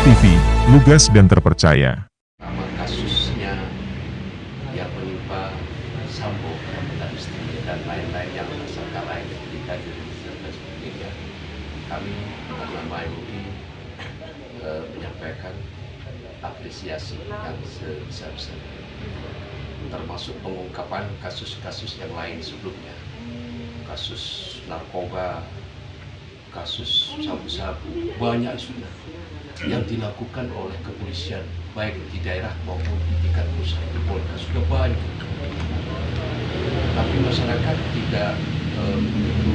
TV, lugas dan terpercaya. Sama kasusnya yang menimpa Sambo dan istri dan lain-lain yang tersangka lain ketika dan sebagainya, kami bersama MUI menyampaikan apresiasi yang sebesar-besarnya, termasuk pengungkapan kasus-kasus yang lain sebelumnya, kasus narkoba, kasus sabu-sabu, banyak sudah yang dilakukan oleh kepolisian baik di daerah maupun di tingkat pusat di Polda sudah banyak. Tapi masyarakat tidak begitu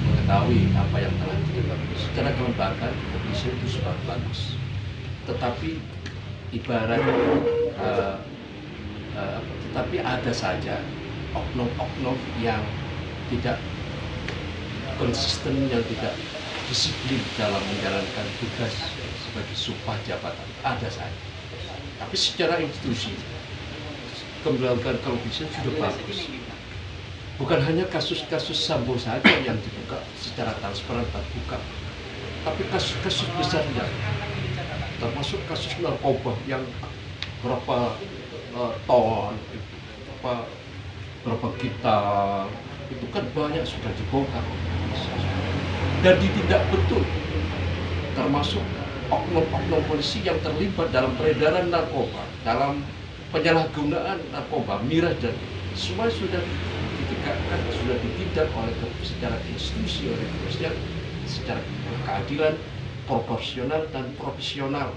mengetahui apa yang telah dilakukan. Secara kelembagaan kepolisian itu sudah bagus, tetapi ibarat tetapi ada saja oknum-oknum yang tidak konsisten, yang tidak disiplin dalam menjalankan tugas sebagai sumpah jabatan, ada saja. Tapi secara institusi, kelembagaan kepolisian sudah bagus. Bukan hanya kasus-kasus Sambo saja yang dibuka secara transparan terbuka, tapi kasus-kasus besarnya, termasuk kasus narkoba yang berapa ton, berapa gitar, itu kan banyak sudah dibongkar dan ditindak betul, termasuk oknum-oknum polisi yang terlibat dalam peredaran narkoba, dalam penyalahgunaan narkoba, miras, dan semua sudah ditegakkan, sudah ditindak oleh secara institusi, oleh kepolisian secara keadilan, proporsional dan profesional,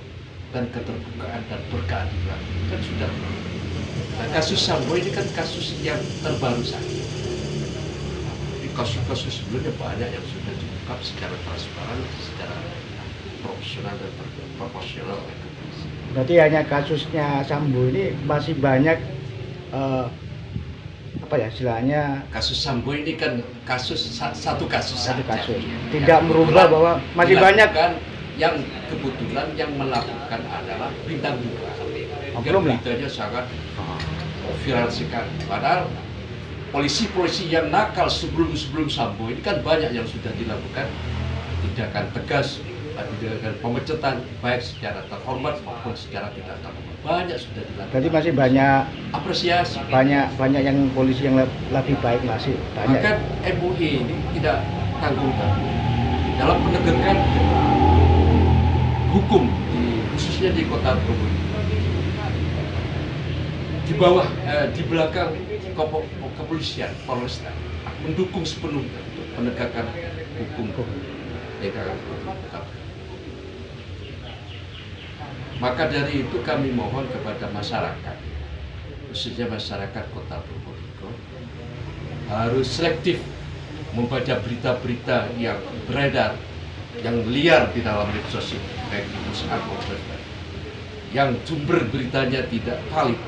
dan keterbukaan dan berkeadilan kan sudah. Nah, kasus Sambo ini kan kasus yang terbaru saja. Kasus-kasus sebelumnya banyak yang sudah diungkap secara transparan, secara profesional dan proporsional oleh kepolisian. Berarti hanya kasusnya Sambo ini masih banyak apa ya istilahnya? Kasus Sambo ini kan satu kasus Satu saja. kasus. Tidak merubah bahwa masih banyak yang kebetulan yang melakukan adalah bintang 2. Oknum lah. Beritanya sangat viral sekali. Padahal polisi-polisi yang nakal sebelum Sambo ini kan banyak yang sudah dilakukan tindakan tegas, tindakan pemecatan baik secara terhormat maupun secara tidak terhormat. Banyak sudah dilakukan. Berarti masih banyak apresiasi. Banyak yang polisi yang lebih baik masih banyak. Maka MUI ini tidak tanggung-tanggung dalam penegakan hukum khususnya di Kota Probolinggo. Di belakang kepolisian Polresta mendukung sepenuhnya untuk penegakan hukum. Maka dari itu kami mohon kepada masyarakat, khususnya masyarakat Kota Probolinggo, harus selektif membaca berita-berita yang beredar, yang liar di dalam medsos ini, baik itu maupun yang sumber beritanya tidak valid,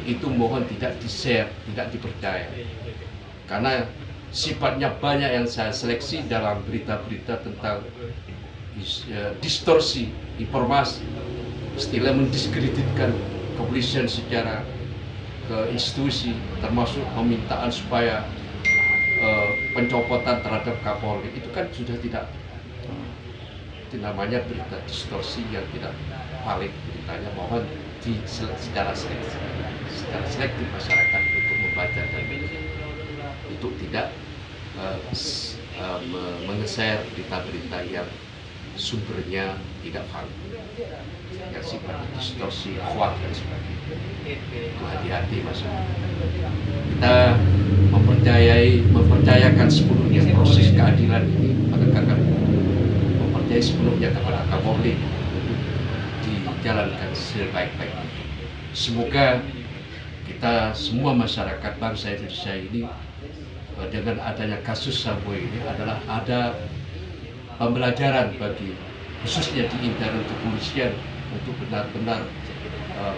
itu mohon tidak di-share, tidak dipercaya. Karena sifatnya banyak yang saya seleksi dalam berita-berita tentang distorsi informasi, istilah mendiskreditkan kepolisian secara ke institusi, termasuk permintaan supaya pencopotan terhadap Kapolri, itu kan sudah tidak, itu namanya berita distorsi yang tidak valid beritanya. Mohon secara selektif masyarakat untuk membaca dan untuk tidak menge-share berita-berita yang sumbernya tidak valid, yang sifatnya distorsi, hoax dan sebagainya. Itu hati-hati masyarakat. Kita mempercayakan sepenuhnya proses keadilan ini, penegakan mempercayai sepenuhnya kepada Kapolri untuk dijalankan sebaik-baiknya. Semoga kita semua masyarakat bangsa Indonesia ini dengan adanya kasus Sambo ini adalah ada pembelajaran bagi khususnya di internal kepolisian untuk benar-benar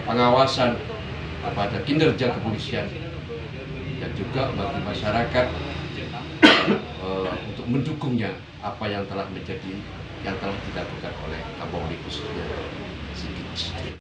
pengawasan kepada kinerja kepolisian, dan juga bagi masyarakat untuk mendukungnya apa yang telah dilakukan oleh Kapolri khususnya Sigit.